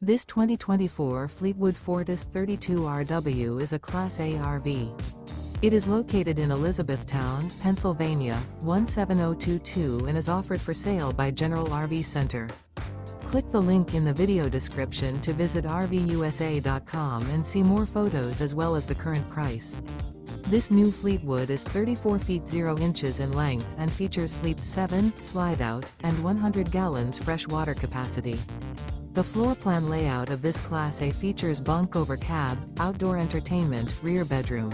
This 2024 Fleetwood Fortis 32RW is a Class A RV. It is located in Elizabethtown, Pennsylvania, 17022 and is offered for sale by General RV Center. Click the link in the video description to visit RVUSA.com and see more photos as well as the current price. This new Fleetwood is 34 feet 0 inches in length and features sleeps 7, Slideout, and 100 gallons fresh water capacity. The floor plan layout of this Class A features bunk over cab, outdoor entertainment, rear bedroom.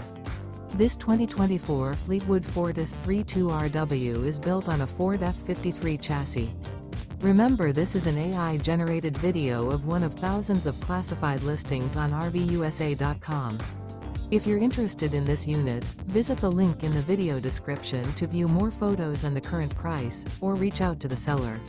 This 2024 Fleetwood Fortis 32RW is built on a Ford F53 chassis. Remember, this is an AI-generated video of one of thousands of classified listings on RVUSA.com. If you're interested in this unit, visit the link in the video description to view more photos and the current price, or reach out to the seller.